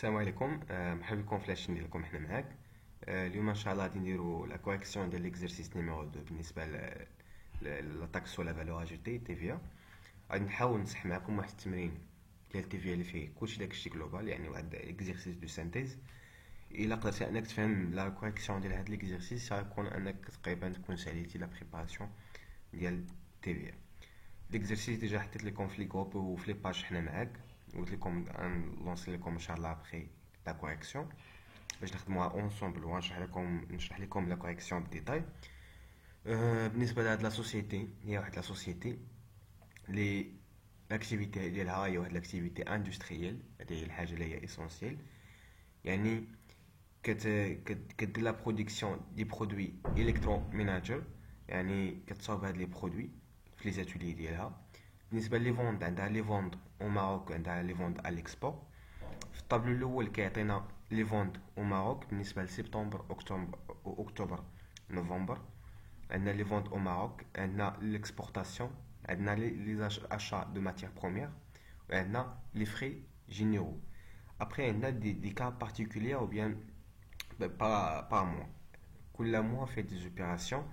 السلام عليكم. مرحبا بكم في لاشين ديالكم. حنا معاك. اليوم ان شاء الله غادي نديرو لا كوريكسيون ديال ليكزرسيس نيميرو 2 بالنسبه لا تاكس ولا فالور اجوتي تيفيا. غادي نحاول نصح معكم واحد التمرين ديال تيفيا اللي فيه كلشي داكشي جلوبال، يعني واحد اكزرسيس دو سانتيز. الا قدرتي انك تفهم لا كوريكسيون ديال هاد ليكزرسيس غيكون انك تقريبا تكون ساليتي لا بريباراسيون ديال تيفيا. ليكزرسيس ديجا حطيت لكم في لي جروب وفي لي باج حنا معاك، قلت لكم نلونسي لكم ان شاء الله ابخي لا كوريكسيون باش نخدموها اونسومبل ونشرح لكم لا كوريكسيون بديتاي. بالنسبه لهاد لا سوسيتي، هي واحد لا سوسيتي لي لاكتيفيتي ديالها هي واحد لاكتيفيتي اندستريال، هذه هي الحاجه اللي هي اسونسيال. يعني كدير لا برودكسيون دي برودوي الكترو ميناجر، يعني كتصاوب هاد لي برودوي في لي زاتولي ديالها. بالنسبه لي فوند، عندها لي فوند او ماروك، عندها لي فوند على ليكسبور. في الطابلو الاول كيعطينا لي فوند او ماروك بالنسبه لسبتمبر اكتوبر نوفمبر. عندنا لي فوند او ماروك، عندنا ليكسبورتاسيون، عندنا لي اشا دو ماتيير بروميير، وعندنا لي فري جينيرو. ابري عندنا دي كا بارتيكولير او بيان با موا، كل موا في دي زوبيراسيون.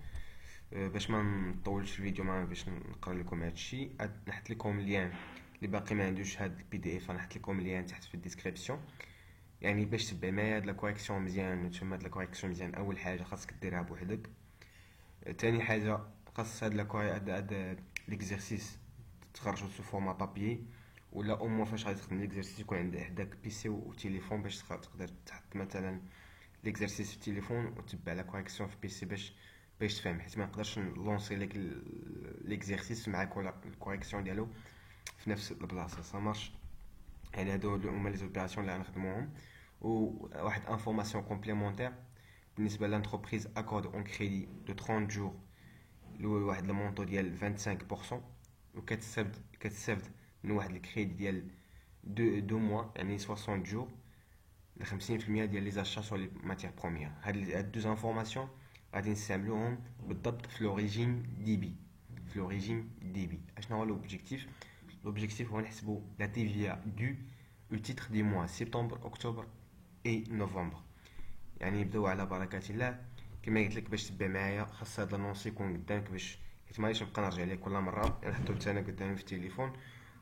باش ما نطولش الفيديو معنا باش نقرا لكم هادشي، نحط لكم اللين اللي باقي ما عندوش هاد البي دي اف، نحط لكم اللين تحت في الديسكريبسيون. يعني باش تبع معايا هاد لا كوريكسيون مزيان، تفهم هاد لا كوريكسيون مزيان. اول حاجه خاصك ديرها بوحدك. تاني حاجه خاص هاد هاد ليكزرسيس تخرجو سو فورما بابيي، ولا او موا فاش غادي تخدم ليكزرسيس يكون عندك حداك بيسي وتليفون باش تقدر تحط مثلا ليكزرسيس في التليفون وتبع لا كوريكسيون في بيسي باش تفهم، حيت ما نقدرش نلونسي لك ليكزرسيس معاك ولا الكوريكسيون ديالو في نفس البلاصه. سا مارش. يعني هادو هما لي زوبيراسيون اللي غنخدموهم. وواحد انفورماسيون كومبليمونتير بالنسبه لانتربريز اكورد اون كريدي دو 30 جور لواحد المونطو ديال 25%، وكتستافد من واحد الكريدي ديال دو موا، يعني 60 جور ل 50% ديال لي زاشا سور لي ماتيير بروميير. هاد دوز انفورماسيون غادي نستعملوهم بالضبط في لوريجين دي بي. في لوريجين دي بي اشنا هو لوبجيكتيف؟ لوبجيكتيف هو نحسبوا لا تيفيا دو او تيتر دي موا سبتمبر اكتوبر اي نوفمبر. يعني نبداو على بركه الله. كما قلت لك باش تبع معايا خاص هذا النونس يكون قدامك، باش حيت مانيش نبقى نرجع ليه كل مره، نحطو حتى انا قدامي في التليفون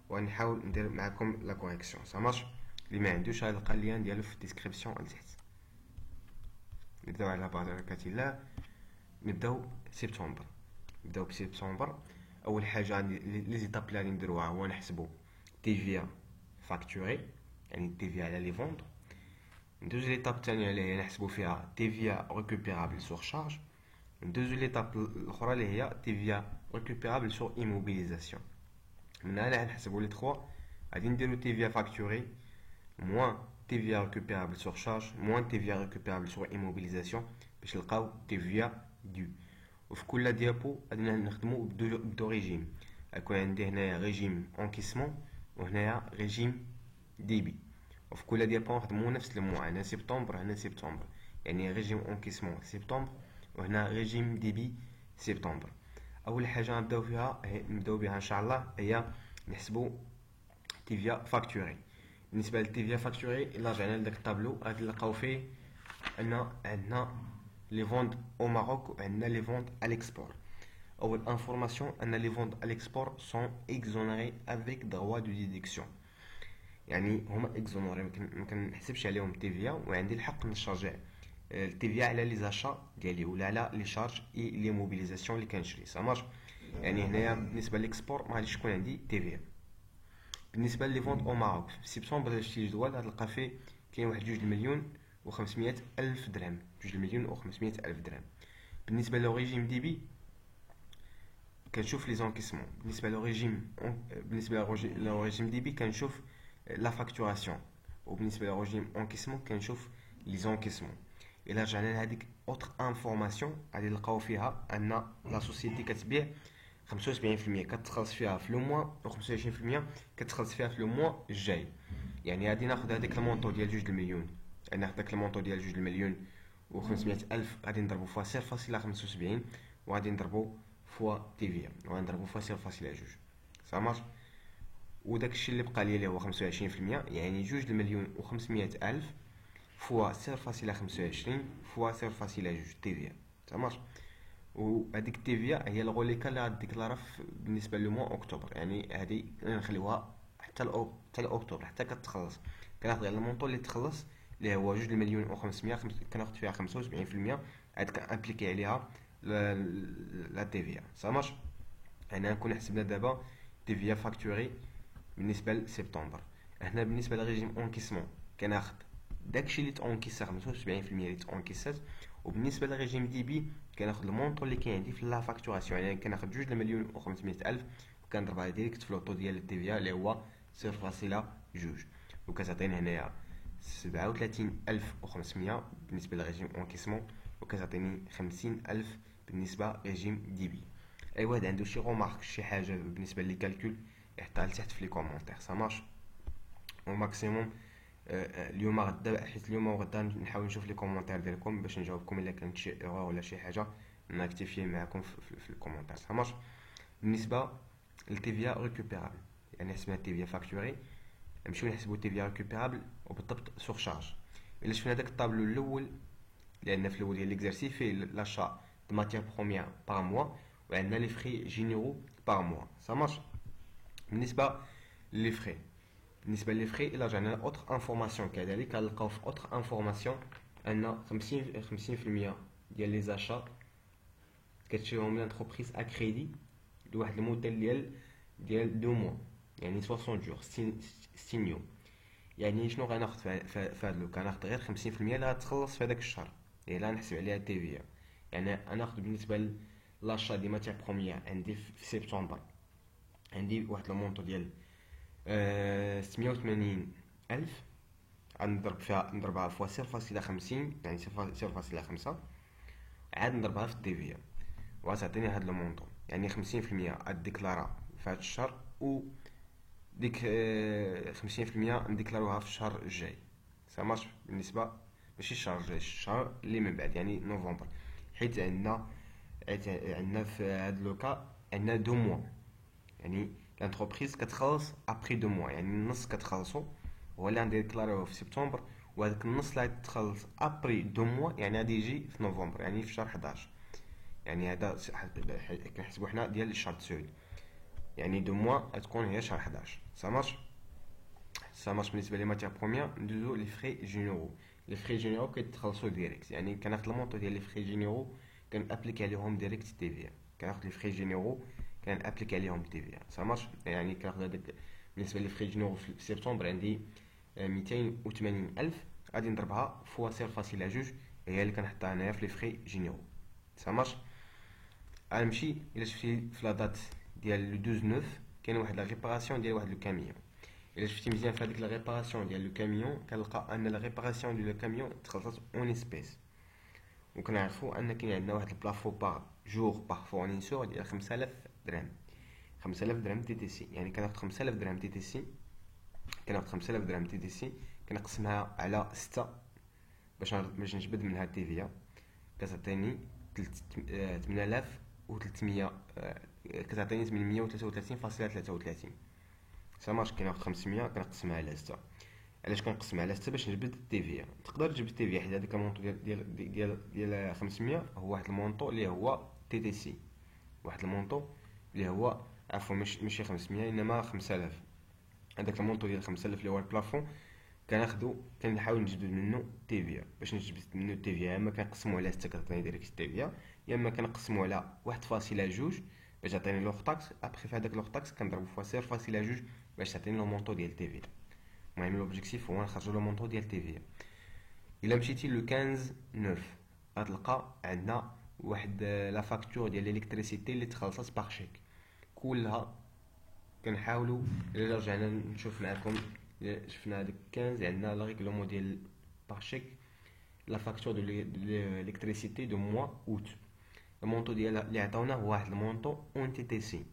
ونحاول ندير معكم لا كوريكسيون. سا مارش. اللي ما عندوش غيلقى اللين ديالو في الديسكريبسيون لتحت. نبداو على بركه الله. نبداو سبتمبر. نبداو بسبتمبر. اول حاجه لي زيتاب اللي غادي نديروها هو نحسبوا تيفيا فاكتوري، يعني تيفيا على لي فوند. ندوزو ليطاب الثانيه اللي هي نحسبوا فيها تيفيا ريكوبيرابل سور شارج. ندوزو ليطاب الاخرى اللي هي تيفيا ريكوبيرابل سور ايموبيليزاسيون. من هنا نحسبوا لي 3. غادي نديرو تيفيا فاكتوري موان تيفيا ريكوبيرابل سور شارج موان تيفيا ريكوبيرابل سور ايموبيليزاسيون باش نلقاو تيفيا دو. وفي كل ديابو غادي نخدمو بدو ريجيم. يكون عندي هنايا ريجيم انكيسمون وهنايا ريجيم ديبي. وفي كل ديابو نخدمو نفس الموا، هنا سبتمبر هنا سبتمبر، يعني ريجيم انكيسمون سبتمبر وهنا ريجيم ديبي سبتمبر. اول حاجه نبداو بها ان شاء الله هي نحسبو تيفيا فاكتوري. بالنسبه للتيفيا فاكتوري الا رجعنا لداك الطابلو غادي نلقاو فيه ان عندنا لي فوند au Maroc وعندنا لي فوند à l'export. اول انفورماسيون ان لي فوند à l'export sont exonérés avec droit de déduction، يعني هما اكزونوري ما كنحسبش عليهم التيفيا، وعندي الحق نشارجي التيفيا على لي زاشا ديالي ولا على لي شارج اي لي موبيليزاسيون اللي كنشري. سا مارش. يعني هنايا بالنسبه للاكسبور ما غاديش يكون عندي تيفيا. بالنسبه لي فوند او ماروك في سبتمبر شتي الجدول غتلقى فيه كاين واحد 2 مليون و500 الف درهم، 2 مليون و500 الف درهم. بالنسبه للريجيم دي بي كنشوف لي زونكيسمون. بالنسبه للريجيم دي بي كنشوف لا فاكتوراسيون، وبالنسبه للريجيم انكيسمون كنشوف لي زونكيسمون. الا رجعنا لهاديك اوتر انفورماسيون غادي نلقاو فيها ان لا سوسيتي كتبيع 75% كتخلص فيها في لو موا و 25% كتخلص فيها في لو موا الجاي. يعني غادي ناخذ هذاك المونطو ديال 2 المليون، ناخذ داك المونطو ديال 2 المليون و 500 الف غادي نضربو فوا 0.75 وغادي نضربو فوا تيفيا وغادي نضربو فوا 0.2. سا مارش. وداك الشيء اللي بقى لي اللي هو 25%، يعني 2,500,000 فوا 0.25 فوا 0.2 تيفيا. تماش. وهذيك التيفيا هي الغوليكا اللي غاديكلارا بالنسبه لمو اكتوبر، يعني هذه نخليوها حتى حتى لاكتوبر حتى كتخلص. كناخد غير المونطو اللي تخلص اللي هو 2,500,000، كناخد فيها 75%، عاد كنابليكي عليها لا تيفيا. صاماش. يعني نكون حسبنا دابا تيفيا فاكتوري بالنسبه لسبتمبر. هنا بالنسبه للريجيم اونكيسمون كناخد داكشي اللي تاونكيسا 75% اللي تاونكيسات. وبالنسبه للريجيم دي بي كناخد المونطو اللي كاين عندي في لا فاكتوراسيون، يعني كناخد 2,500,000 وكنضربها ديريكت في لوطو ديال التيفيا اللي هو 0.2، وكتعطيني هنايا 37,500 بالنسبه للريجيم اونكيسمون، وكتعطيني 50,000 بالنسبه لريجيم دي بي. اي واحد عنده شي غومارك شي حاجه بالنسبه لي كالكول يحطها لتحت في لي كومونتير. سا مارش. وماكسيموم اليوم غدا، حيت اليوم وغدا نحاول نشوف لي كومونتير ديالكم باش نجاوبكم الا كانت شي ايرور ولا شي حاجه نكتفي معكم في الكومونتير. سا مارش. بالنسبه للتيفيا ريكوبيرابل، يعني حسبنا تيفيا فاكتوري، نمشيو نحسبو تيفيا ريكوبيرابل وبالضبط سور شارج. الا شفنا داك الطابلو الاول، لان في الاول ديال ليكزارسي فيه لاشا دو ماتيير بروميير باغ موا وعندنا لي فري جينيرو باغ موا. سا مارش. بالنسبه لي فري، بالنسبه لي فري الا رجعنا اوتر انفورماسيون كذلك غنلقاو في اوتر انفورماسيون ان 50% ديال لي زاشا كتشريهم لانتربريز ا كريدي لواحد الموديل ديال 2 موا، يعني 60 جور 60 يوم. يعني شنو غناخد في هاد لو كناخد غير 50% اللي غتخلص في هذاك الشهر، الا نحسب عليها التيفيا. يعني انا ناخد بالنسبه لاشا دي ماتيير بروميير عندي في سبتمبر عندي واحد المونطو ديال 680,000، نضربها فوا 0.50 يعني 0.5، عاد نضربها في التيفيا وغتعطيني هاد المونطو، يعني 50% اديكلارا في هاد الشهر، و ديك 50% نديكلاروها في الشهر الجاي. سا مارش. بالنسبه ماشي الشهر الجاي، الشهر اللي من بعد يعني نوفمبر، حيت عندنا في هاد لوكا عندنا 2 موا، يعني لانتربريز كتخلص ابري 2 موا، يعني النص كتخلصو هو اللي غنديكلاروه في سبتمبر، وهذاك النص اللي غتخلص ابري 2 موا يعني غادي يجي في نوفمبر، يعني في شهر 11. يعني هذا كنحسبو حنا ديال الشهر 9، يعني 2 موا غتكون هي شهر 11. سا مارش. سا مارش. بالنسبه لي ماتيير بروميير ندوزو لي فري جينيرو. لي فري جينيرو كيتخلصوا ديريكت، يعني كناخد المونطو ديال لي فري جينيرو كنابليكي عليهم ديريكت تيفيا. كناخد لي فري جينيرو كنابليكي عليهم تيفيا. سا مارش. يعني كناخد هذاك بالنسبه لي فري جينيرو في سبتمبر عندي 280,000، غادي نضربها فوا 0.2 هي اللي كنحطها هنايا في لي فري جينيرو. سا مارش. غنمشي الا شفتي في لا دات ديال لو 12/9 كاين واحد لا ريباراسيون ديال واحد لو كاميون. الا شفتي مزيان في هذيك لا ريباراسيون ديال لو كاميون كنلقى ان لا ريباراسيون ديال لو كاميون تخلصت اون اسبيس، وكنعرفوا ان كاين عندنا واحد البلافو باغ جور باغ فورنيسور ديال 5000 درهم. 5000 درهم تي تي سي، يعني كناخد 5000 درهم تي تي سي، كناخد 5000 درهم تي تي سي كنقسمها على 6 باش نجبد منها التيفيا، كتعطيني 8300، كتعطيني 833.33. سا مارش. كناخد 500 كنقسمها على 6. علاش كنقسم على 6؟ باش نجبد التيفيا. تقدر تجبد التيفيا حيت هذاك المونطو ديال 500 هو واحد المونطو اللي هو تي تي سي، واحد المونطو اللي هو عفوا ماشي 500 انما 5000. هذاك المونطو ديال 5000 اللي هو البلافون كناخدو كنحاول نجبد منه تيفيا. باش نجبد منه تيفيا اما كنقسمو على 6 كتعطيني ديريكت التيفيا، يا اما كنقسمو على 1.2 باش تعطيني لوغ تاكس، ابخي في هذاك لوغ تاكس كنضربو فوا 0.2 باش تعطيني لو مونطو ديال تيفيا. المهم لوبجيكتيف هو نخرجو لو مونطو ديال تيفيا. الا مشيتي لو 15/9 غتلقى عندنا واحد لا فاكتور ديال الالكتريسيتي اللي تخلصات باغ شيك كلها. كنحاولوا الا رجعنا نشوف معكم شفنا هذيك 15 عندنا لا ريغلومون ديال باغ شيك لا فاكتور دو الالكتريسيتي دو موا اوت. المونطو ديال اللي عطاونا هو واحد المونطو اون تي تي سي،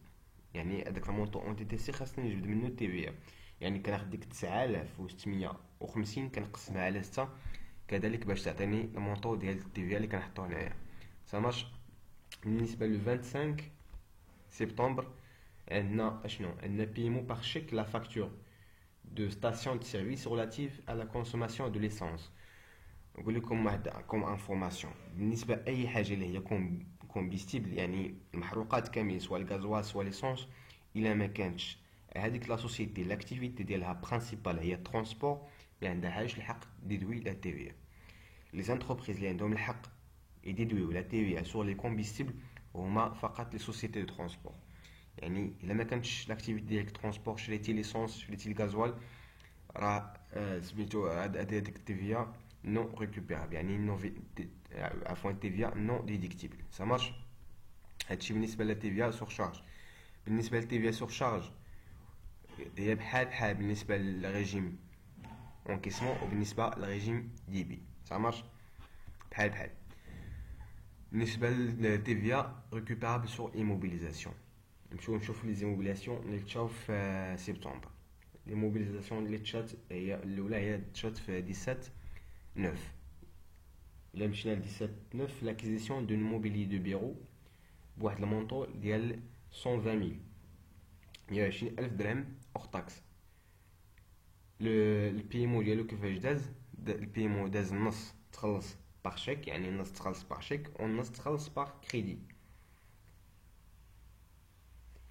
يعني هذاك المونطو اون تي تي سي خاصني نجبد منه التيفيا. يعني كناخد ديك 9650 كنقسمها على 6 كذلك باش تعطيني المونطو ديال التيفيا اللي كنحطو هنايا. سا مارش. بالنسبه لو 25 سبتمبر عندنا اشنو؟ عندنا paiement par chèque la facture de station de service relative à la consommation de l'essence. نقول لكم واحد كوم انفورماسيون بالنسبه لاي حاجه اللي هي كومبيستيبل، يعني المحروقات كاملين سواء الغازوال سواء ليسونس، الا ما كانتش هذيك لا سوسيتي لاكتيفيتي ديالها برينسيبال هي ترونسبور، ما عندهاش الحق ديدوي لا تي في. لي زانتربريز اللي عندهم الحق يديدويو لا تي في سور لي كومبيستيبل هما فقط لي سوسيتي دو ترونسبور. يعني الا ما كانتش لاكتيفيتي ديالك ترونسبور، شريتي ليسونس شريتي الغازوال، راه سميتو هذيك التيفيا non récupérable، يعني عفوا TVA non déductible. Ça marche. هادشي بالنسبة للتيفيا سور شارج. بالنسبة للتيفيا سور شارج هي بحال بالنسبة للريجيم انكيسمون وبالنسبة للريجيم دي بي. Ça marche. بحال بالنسبة للتيفيا récupérable sur immobilisation. نمشيو نشوفو لي زيموبيلاسيون اللي تشاو في سبتمبر. ليموبيليزاسيون اللي تشات هي الاولى هي تشات في 17 9. إلا مشينا ل 17 9 لاكيزيسيون دون موبيلي دو بيرو بواحد المونطو ديال 120,000 120,000 درهم اوغ تاكس. البيمو ديالو كيفاش داز؟ البيمو داز النص تخلص باغ شيك، يعني النص تخلص باغ شيك والنص تخلص باغ كريدي،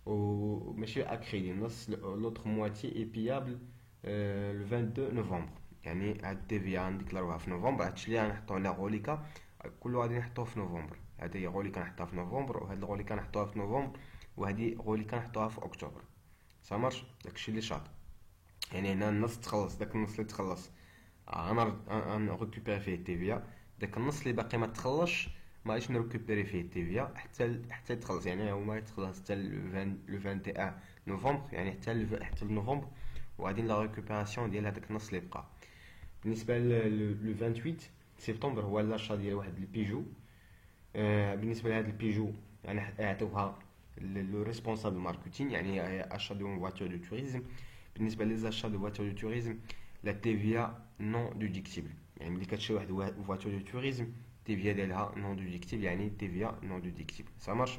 وماشي ا كريدي. النص لوطخ مواتي اي بيابل لو 22 نوفمبر. يعني هاد التيفيا غنديكلاروها في نوفمبر، هادشي اللي غنحطو على غوليكا كله غادي نحطوه في نوفمبر. هادي هي غوليكا نحطوها في نوفمبر، وهاد الغوليكا نحطوها في نوفمبر، وهادي غوليكا نحطوها في اكتوبر. سامارش داكشي اللي شاط. يعني هنا النص تخلص، داك النص اللي تخلص انا ريكوبيري فيه التيفيا، داك النص اللي باقي ما تخلصش ما غاديش نريكوبيري فيه التيفيا حتى تخلص. يعني هو ما يتخلص حتى لو 21 نوفمبر، يعني حتى لنوفمبر، وغادي لا ريكوبيراسيون ديال هذاك النص اللي بقى. بالنسبه لو 28 سبتمبر هو لاشا ديال واحد البيجو. بالنسبه لهذا البيجو يعني عطوها لو ريسبونسابل ماركتين، يعني اشا دو فواتور دو توريزم. بالنسبه لي زاشا دو فواتور دو توريزم لا تيفيا نون ديدكتيبل، يعني ملي كتشري واحد فواتور دو توريزم تيفيا ديالها نون ديدكتيبل، يعني تيفيا نون ديدكتيبل. سا مارش.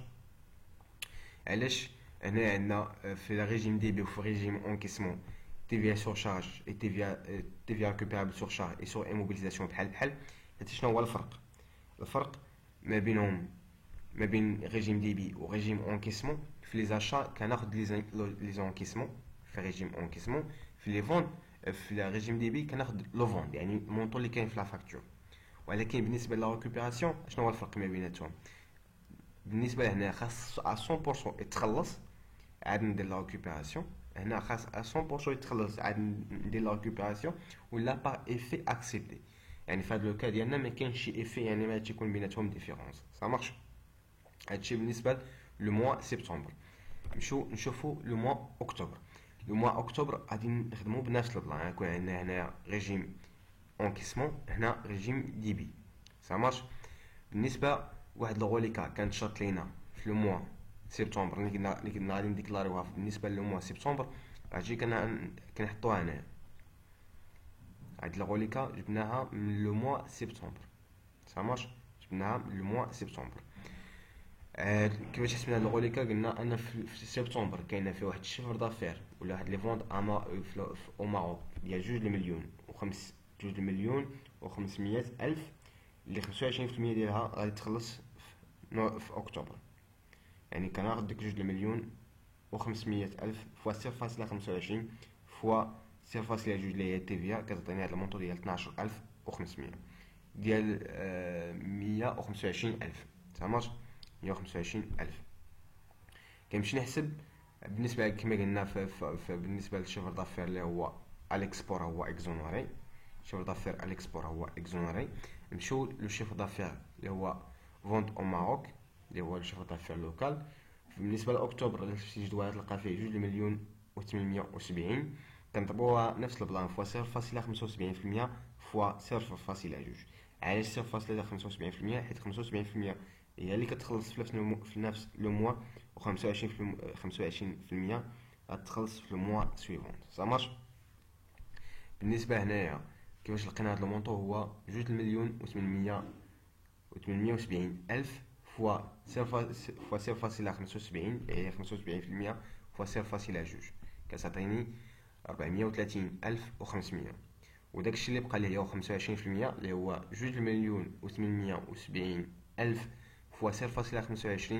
علاش هنا عندنا في الريجيم دي بي وفي الريجيم انكيسمون TVA sur charge et TVA récupérable sur charge et sur immobilisation بحال حتى شنو هو الفرق؟ الفرق ما بينهم ما بين ريجيم دي بي و ريجيم انكيسمون. في لي زاشا كناخد لي زونكيسمون في ريجيم انكيسمون، في لي فوند في ريجيم دي بي كناخد لو فوند، يعني المونطو اللي كاين في لا فاكتور. ولكن بالنسبه لا ريكوبيراسيون شنو هو الفرق ما بيناتهم؟ بالنسبه لهنا خاص 100% يتخلص عاد ندير لا ريكوبيراسيون. هنا خاص 100% يتخلص عاد ندير لا ريكوبيراسيون ولا با ايفي اكسبتي. يعني في هذا لو كا ديالنا ما كاينش شي ايفي، يعني ما تيكون بيناتهم ديفيرونس. سا مارش. هادشي بالنسبه لو موا سبتمبر. نمشيو نشوفو لو موا اكتوبر. لو موا اكتوبر غادي نخدمو بنفس البلان، يكون عندنا هنا ريجيم انكيسمون، هنا ريجيم دي بي. سا مارش. بالنسبه واحد الغوليكا كانت شرط لينا في لو موا سبتمبر اللي كنا غادي نديكلاروها بالنسبه لو موا سبتمبر، هادشي كنحطوها هنا. هاد الغوليكا جبناها من لو موا سبتمبر. سا مارش. جبناها من لو موا سبتمبر. كيفاش حسبنا هاد الغوليكا؟ قلنا ان في سبتمبر كاينه فيه واحد الشيفر دافير ولا واحد لي فوند او ماروك ديال 2 مليون و500 الف، اللي 25% ديالها غادي تخلص في اكتوبر. يعني كناخد ديك 2 مليون و500 الف فوا 0.25 فوا 0.2 اللي هي التيفيا، كتعطيني هاد المونطو ديال 12500 ديال 125 الف. تماش 125 الف. كنمشي نحسب بالنسبه كما قلنا بالنسبه للشيفر دافير اللي هو اليكسبور هو اكزونوري. شيفر دافير اليكسبور هو اكزونوري. نمشيو لو شيفر دافير اللي هو فونت او ماروك اللي هو الشيفر دافير لوكال. بالنسبه لاكتوبر اللي شفتي جدول تلقى فيه 2 مليون و870، كنضربوها نفس البلان فوا 0.75% فوا 0.2. علاش 0.75%؟ حيت 75% هي اللي كتخلص في نفس لو موا، و 25% غتخلص في لو موا سويفونت. سا مارش. بالنسبه هنايا كيفاش لقينا هاد المونطو؟ هو 2 مليون و870 الف فوا 0.75 اللي هي 75%، فوا سير فاصلة جوج كتعطيني 430,500. وداك الشيء اللي بقى لي هو 25% اللي هو 2,870,000 فوا 0.25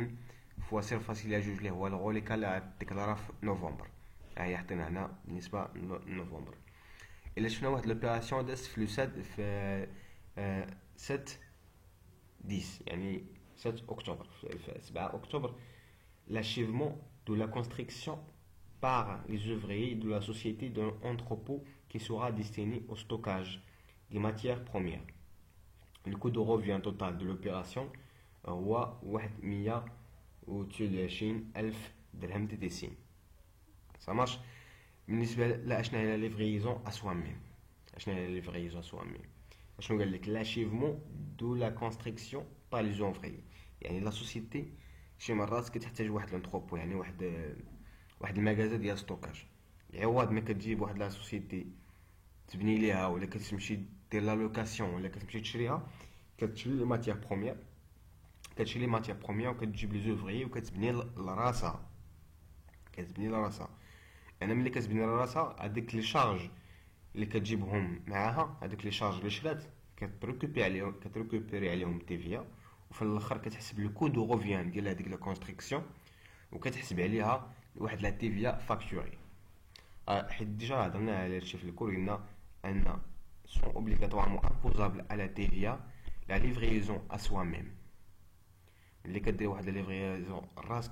فوا 0.2 اللي هو الغوليكا اللي ديكلارا في نوفمبر. هي حطينا هنا بالنسبة لنوفمبر. إلا شفنا واحد لوبيراسيون دازت في لوساد في 7 10 يعني 7 أكتوبر في 7 أكتوبر l'achèvement de la construction par les ouvriers de la société d'un entrepôt qui sera destiné au stockage des matières premières. Le coût de revient total de l'opération هو 129,000 درهم TTC. Ça marche. بالنسبة لأشنا هي ليفريزون أسوا ميم. أشنا هي ليفريزون أسوا ميم. أشنو قال لك l'achèvement de la construction par les ouvriers. يعني لا سوسيتي شي مرات كتحتاج واحد لونتروبو يعني واحد المكازا ديال ستوكاج. عوض ما كتجيب واحد لا سوسيتي تبني ليها ولا كتمشي دير لا لوكاسيون ولا كتمشي تشريها كتشري لي ماتيير بروميير وكتجيب لي زوفري وكتبني لراسها انا ملي كتبني لراسها هذيك لي شارج اللي كتجيبهم معاها هذوك لي شارج اللي شرات كتريكوبيري عليهم تيفيا وفي الاخر كتحسب لو كو دو روفيان ديال هذيك لا كونستركسيون وكتحسب عليها واحد لا تيفيا فاكتوري. حيت ديجا هضرنا على هادشي في الكور قلنا ان سون اوبليغاتوارمون امبوزابل على تيفيا لا ليفريزون ا سوا ميم. اللي كدير واحد لا ليفريزون راسك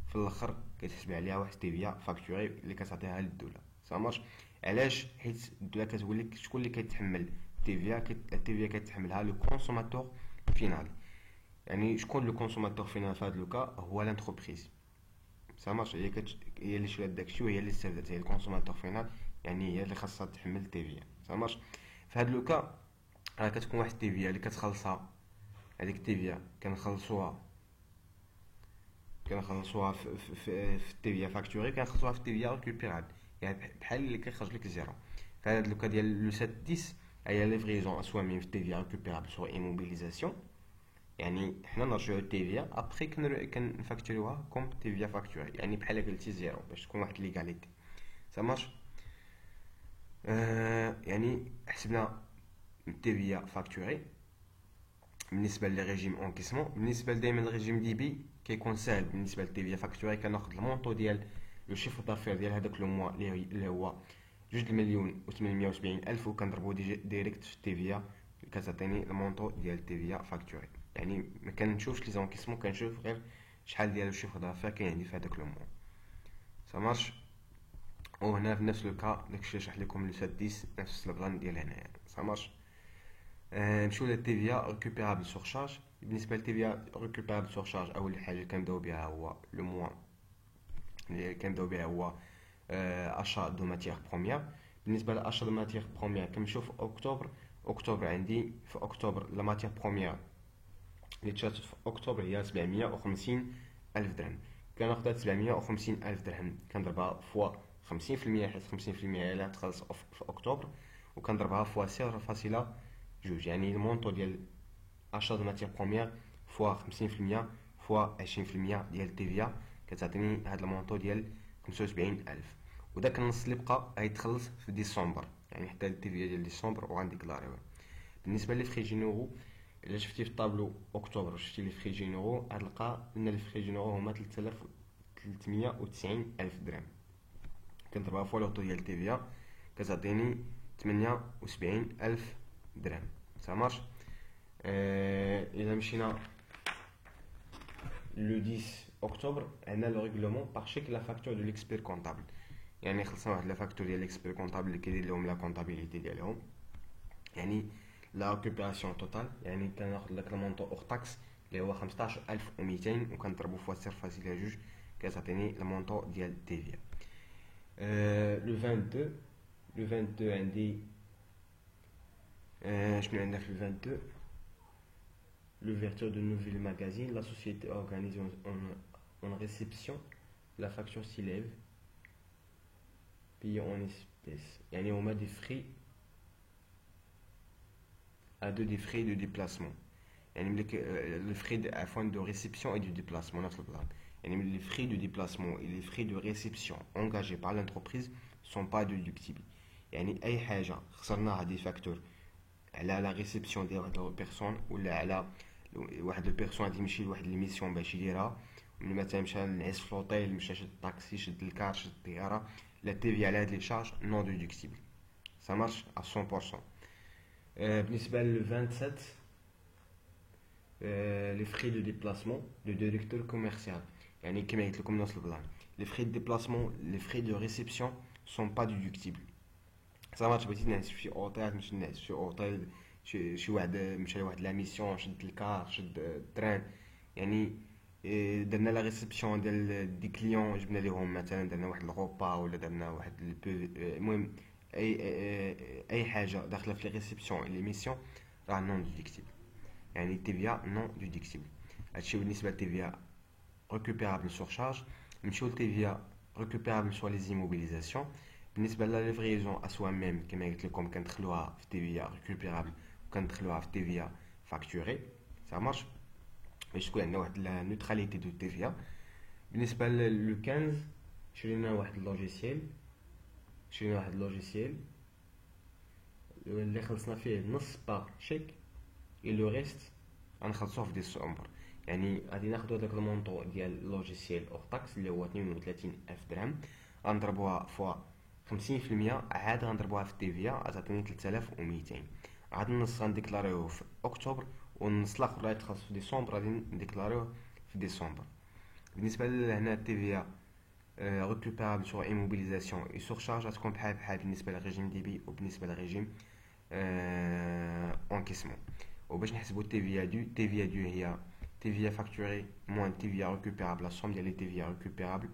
في الاخر كتحسب عليها واحد تيفيا فاكتوري اللي كتعطيها للدوله. سامارش علاش؟ حيت الدوله كتقول لك شكون اللي كيتحمل التيفيا كيتحملها لو كونسوماتور فينال. يعني شكون لو كونسوماتور فينال في هذا لوكا؟ هو لانتربريز. سامارش هي اللي شرات داكشي وهي اللي استفدت، هي الكونسوماتور فينال يعني هي اللي خاصها تحمل التيفيا. سامارش في هذا لوكا راه كتكون واحد التيفيا اللي كتخلصها. هذيك التيفيا كنخلصوها في التيفيا فاكتوري كنخلصوها في التيفيا ريكوبيرابل يعني بحال اللي كيخرج لك زيرو. في هذا لوكا ديال لو 7 10 هي ليفريزون اسوا ميم في التيفيا ريكوبيرابل سور ايموبيليزاسيون. يعني حنا نرجعو التيفيا ابخي كنفاكتوريوها كوم تيفيا فاكتوري يعني بحال قلتي زيرو باش تكون واحد ليغاليتي. سامارش يعني حسبنا التيفيا فاكتوري بالنسبه للريجيم اونكيسمون. بالنسبه دائما للريجيم دي بي كيكون ساهل. بالنسبه للتيفيا فاكتوري كناخذ المونطو ديال لو شيفر دافير ديال هذاك لو موا اللي هو 2,870,000 وكنضربو ديريكت في التيفيا كتعطيني المونطو ديال التيفيا فاكتوري. يعني ما كنشوفش لي زونكيسمون كنشوف غير شحال ديال لو شيفر دافير كاين عندي في هذاك لو موا. سامارش وهنا في نفس لوكا داكشي اللي شرح لكم لو 7 10 نفس البلان ديال هنايا. سامارش نمشيو للتيفيا ريكوبيرابل سور شارج. بالنسبه للتيفيا ريكوبيرابل سور شارج اول حاجه كنبداو بها هو لو موا اللي كنبداو بها هو اشا دو ماتيير بروميير. بالنسبه لاشا دو ماتيير بروميير كنمشيو في اكتوبر عندي في اكتوبر لا ماتيير بروميير اللي تشات في اكتوبر هي 750,000 درهم. كناخذ 750,000 درهم كنضربها فوا 50% حيت 50% هي اللي غتخلص في اكتوبر وكنضربها فوا 0.2 يعني المونطو ديال اشا دو ماتيير بروميير فوا 50% فوا 20% ديال التيفيا كتعطيني هاد المونطو ديال 75,000. وداك النص اللي بقى غيتخلص في ديسمبر يعني حتى التيفيا ديال ديسمبر وغنديكلاريوه. بالنسبه لي فري جينيرو الا شفتي في الطابلو اكتوبر وشفتي لي فري جينيرو غتلقى ان لي فري جينيرو هما 3,390,000 درهم. كنضربها فوا لوطو ديال التيفيا كتعطيني 78,000 درهم. سامارش الا مشينا لو 10 اكتوبر عندنا لو ريغلومون باغ شيك لا فاكتور دو ليكسبير كونطابل. يعني خلصنا واحد لا فاكتور ديال ليكسبير كونطابل اللي كيدير لهم لا كونطابيليتي ديالهم يعني لا ريكوبيراسيون توتال. يعني كناخذ داك المونطو اور تاكس اللي هو 15,200 وكنضربو فوا 0.2 كتعطيني المونطو ديال التيفيا. لو 22 عندي شنو عندنا في لو 22 l'ouverture de nouveaux magazines. La société organise une réception. La facture s'élève payée en espèces. يعني هما des frais à des frais de déplacement. يعني ملي لو فري عفوا دو ريسبسيون اي دو ديبلاسمون نفس البلان. يعني les frais de déplacement et les frais de réception engagés par l'entreprise sont pas déductibles. يعني اي حاجه خسرناها دي فاكتور على لا ريسبسيون ديال واحد البيرسون، ولا على واحد البيرسون غادي يمشي لواحد الميسيون باش يديرها، من مثلا مشى نعس في لوطيل، مشى شد الطاكسي، شد الكار، شد الطياره، لا تي في على هاد لي شارج نون ديدكتيبل. سا مارش ا 100%. بالنسبه ل 27 لي فري دو ديبلاسمون دو ديريكتور كوميرسيال، يعني كما قلت لكم نفس البلان. لي فري دو ديبلاسمون لي فري دو ريسبسيون سون با ديدكتيبل. سا مارش بغيتي نعس في شي اوتيل، تمشي نعس في شي اوتيل، شي واحد مشى لواحد لا ميسيون، شد الكار، شد التران، يعني درنا لا ريسبسيون ديال دي كليون، جبنا ليهم مثلا، درنا واحد الغوبا ولا درنا واحد المهم اي حاجه داخله في لي ريسبسيون لي ميسيون راه نون ديدكتيبل. يعني تي في نون ديدكتيبل. هادشي بالنسبه لتي في récupérable sur charge. نمشيو لتي في récupérable sur les immobilisations. بالنسبه لا ليفريزون ا سوا ميم كما قلت لكم كندخلوها في تي في récupérable وكندخلوها في تي في فاكتوري. سا مارش باش تكون عندنا واحد لا نيوتراليتي دو تي في. بالنسبه لو 15 شرينا واحد اللوجيسيال اللي خلصنا فيه نص باغ شيك، اي لو ريست غنخلصوه في ديسمبر. يعني غادي ناخدو داك المونطو ديال اللوجيسيال اور تاكس اللي هو 32,000 درهم، غنضربوها فوا 50%، عاد غنضربوها في التيفيا غتعطيني 3200. عاد النص غنديكلاريوه في اكتوبر، والنص الاخر اللي غيتخلص في ديسمبر غادي نديكلاريوه في ديسمبر. بالنسبه لهنا التيفيا récupérable sur immobilisation et surcharge غتكون بحال بالنسبه للريجيم دي بي وبالنسبه للريجيم انكيسمون. وباش نحسبوا تي في دو هي تي في فاكتوري موان تي في récupérable، لا somme ديال لي تي في récupérable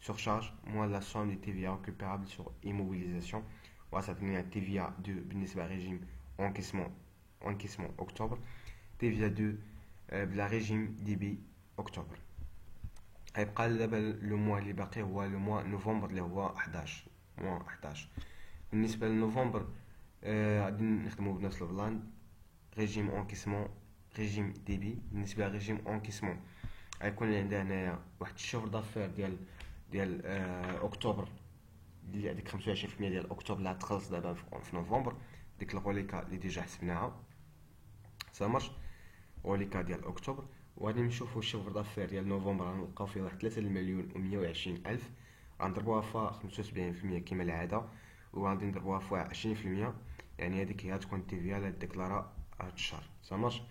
sur charge موان لا somme دي تي في récupérable sur immobilisation، وغتعطيني تي في دو بالنسبه للريجيم انكيسمون اكتوبر، تي في دو بلا ريجيم دي بي اكتوبر. غيبقى دابا لو موا اللي باقي هو لو موا نوفمبر اللي هو 11. بالنسبه لنوفمبر غادي نخدمو بنفس البلان، ريجيم انكيسمون ريجيم دي بي. بالنسبه لريجيم انكيسمون غيكون عندنا هنايا واحد الشفر دافير ديال اكتوبر، اللي هذيك 25% ديال اكتوبر اللي غتخلص دابا في نوفمبر، ديك الغوليكا اللي ديجا حسبناها سامرش غوليكا ديال اكتوبر. وغادي نشوفو الشفر دافير ديال نوفمبر غنلقاو فيه واحد 3,120,000، غنضربوها في 75% كما العاده، وغادي نضربوها في 20%، يعني هذيك هي غتكون تي في على ديكلارا هاد الشهر. سامرش.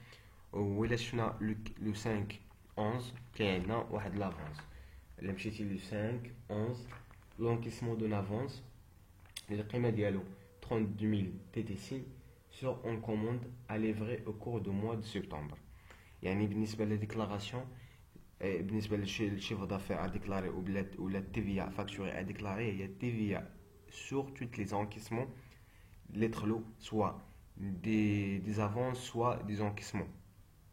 وإلا شفنا لو 5 11 كاين عندنا واحد لافونس. الا مشيتي لو 5 11 لونكيسمون دو لافونس اللي القيمه ديالو 32,000 تي تي سي sur en commande à livrer au cours du mois de septembre. يعني بالنسبه للديكلاراسيون، بالنسبه للشيفر دافير اديكلاري ولا تي في فاكتوري اديكلاري، هي تي في sur toutes les encaissements اللي دخلوا سوا دي زافونس سوا دي زونكيسمون.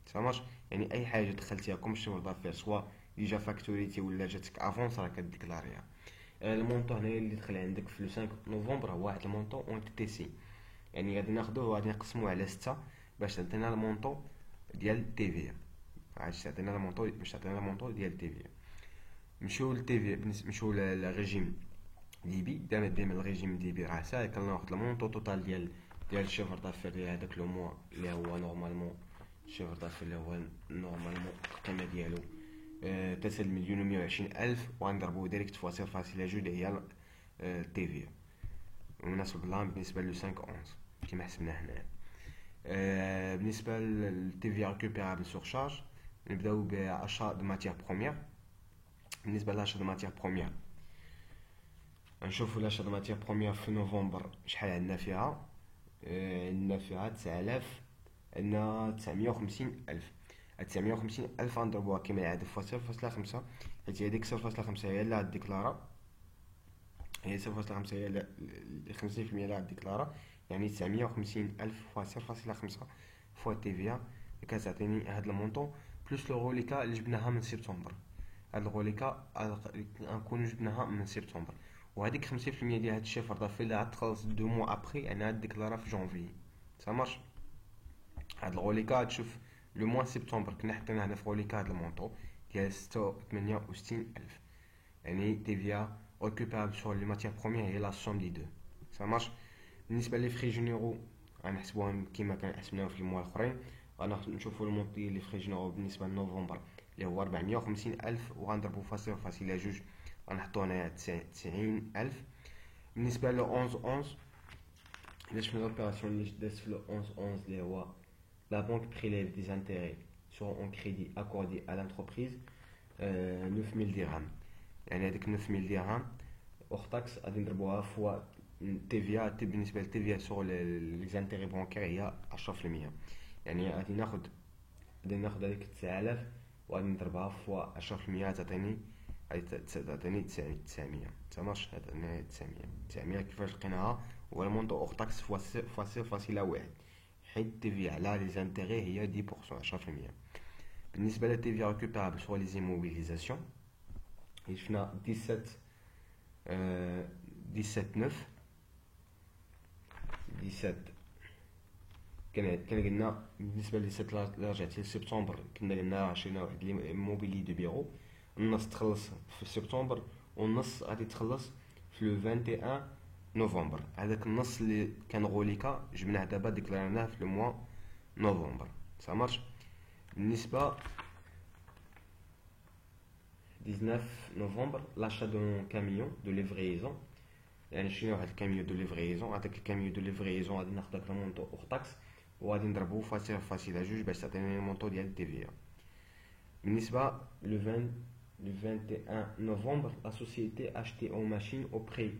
ساماش. يعني اي حاجه دخلتيها كوم الشيفر دافير سوا ديجا فاكتوريتي ولا جاتك افونس راه كديكلاريها. المونطو هنايا اللي دخل عندك في لو 5 نوفمبر هو واحد المونطو اون تي سي، يعني غادي ناخذوه وغادي نقسموه على 6 باش تعطينا المونطو ديال تي في. عاد تعطينا المونطو ديال تي في. نمشيو للتي في. نمشيو للريجيم دي بي. دائما الريجيم دي بي راه ساهل، كناخذ المونطو توتال ديال الشيفر دافير ديال هذاك لو موا اللي هو نورمالمون الشيفر دافير اللي هو نورمالمون القيمه ديالو 3,120,000، وغنضربوه ديريكت فوا 0.2 اللي هي تي في. ونفس البلان بالنسبه لو 5 11 كما حسبنا هنا. بالنسبه للتي في ريكوبيرابل سور شارج نبداو باشا دو ماتيير بروميير. بالنسبه لاشا دو ماتيير بروميير نشوفوا لاشا دو ماتيير بروميير في نوفمبر شحال عندنا فيها. عندنا فيها 9000، عندنا 950,000. هاد 950,000 غنضربوها كما العاده فوا 0.5، حيت هاديك 0.5 هي اللي غديكلارا، هي 0.5 هي 50% اللي غديكلارا، يعني 950,000 فوا 0.5 فوا تي في كتعطيني هاد المونطو بلوس لو غوليكا اللي جبناها من سبتمبر. هاد الغوليكا غنكونو جبناها من سبتمبر، وهاديك 50% ديال هاد الشيفر دافير اللي غتخلص 2 موا ابخي، يعني غديكلارا في جونفي. سا مارش. هاد الغوليكا تشوف لو موان سبتمبر كنا حطينا هنا في غوليكا هاد المونطو ديال 668,000. يعني TVA récupérable sur les matières premières هي لا سوم دي دو. ça marche. بالنسبه لي فري جينيرو غنحسبوهم كيما حسبناهم في الموال الاخرين. غنشوفوا المونطي ديال لي فري جينيرو بالنسبه لنوفمبر اللي هو 450,000 وغنضربو فاصله فاصله جوج غنحطو هنايا 90,000. بالنسبه ل 11 الا شفنا لوبيراسيون اللي دازت في ل 11 اللي هو لا بانك بريليف دي زانتيري سور اون كريدي اكوردي ا لانتربريز 9000 درهم. يعني هذيك 9000 درهم اوغ تاكس غادي نضربوها فوا TVA. بالنسبه للتيفيا سور لي زانتيري بونكير هي 10%. يعني غادي ناخد هذيك 9000 وغادي نضربها فوا 10% تعطيني 900. تماش هذا 900 كيفاش لقيناها؟ هو المونطو اوغ تاكس فوا 0.1 حيت التيفيا على لي زانتيري هي 10%. 10%. بالنسبه للتيفيا ريكوبيرابل سور لي زيموبيليزاسيون شفنا 17 كان قلنا بالنسبه لي 7 رجعت لسبتمبر كنا قلنا عشرنا واحد لي موبيلي دو بيرو. النص تخلص في سبتمبر والنص غادي تخلص في لو 21 نوفمبر. هذاك النص اللي كان غوليكا جبناه دابا ديكلارناه في لو موا نوفمبر. ça marche. بالنسبه 19 نوفمبر l'achat d'un camion de livraison. يعني شنو واحد الكاميون دو ليفريزون. هذاك الكاميون دو ليفريزون غادي ناخذ داك المونطو اوغ تاكس وغادي نضربوه فاصله جوج باش تعطيني المونطو ديال التيفيا. بالنسبه لو 21 نوفمبر لا سوسيتي اشتي اون ماشين او بري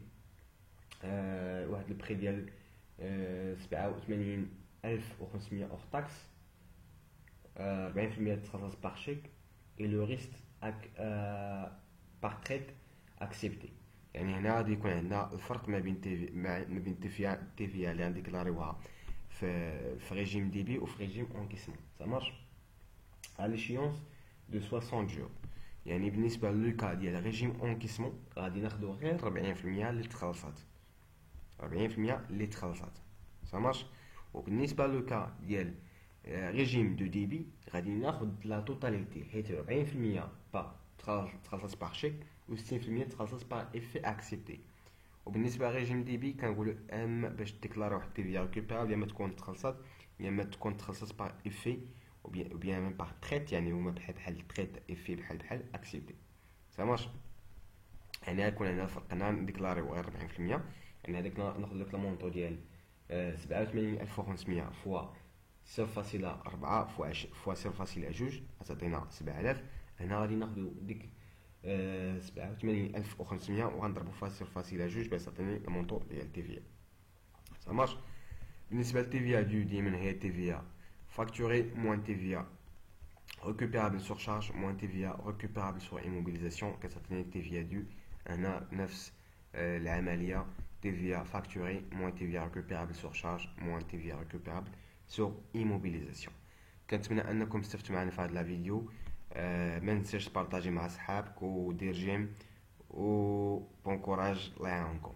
واحد البري ديال 87,500 اوغ تاكس 40% تخلص باغ شيك اي لو ريست باغ تريت اكسبتي. يعني هنا غادي يكون عندنا الفرق ما بين التيفيا اللي غنديكلاريوها في ريجيم دي بي وفي ريجيم انكيسمون. ça marche à l'échéance de 60 jours. يعني بالنسبه للكا ديال ريجيم انكيسمون غادي ناخذوا غير 40% اللي تخلصات. 40% اللي تخلصات. ça marche. وبالنسبه للكا ديال ريجيم دو دي بي غادي ناخذ لا توتاليتي حيت 40% تخلصات باغ شيك و 60% تخلصات باغ افي اكسبتي. وبالنسبه لريجيم دي بي كنقولوا باش ديكلاري واحد التيفيا ريكوبيرابل يا اما تكون تخلصات يا اما تكون تخلصات باغ افي ou bien même باغ تريت. يعني هما بحال تريت افي بحال اكسبتي. ça marche. يعني غيكون عندنا الفرق هنا نديكلاريو غير 40%. يعني هذاك ناخذ داك المونطو ديال 87,500 فوا 0.4 فوا 0.2 غتعطينا 7000. هنا غادي ناخذ ديك 87,500 وغنضربو فيها 0.2 باش تعطيني المونطو ديال تيفيا. ça marche. بالنسبه للتيفيا ديما هي تيفيا facturé moins TVA récupérable sur charge moins TVA récupérable sur immobilisation كتعطيني TVA due. هنا نفس العمليه TVA facturé moins TVA récupérable sur charge moins TVA récupérable sur immobilisation. كنتمنى انكم استفدتوا معنا في هذا الفيديو. ما ننساش تبارطاجي مع صحابك ودير جيم و بون كوراج. الله يعاونكم.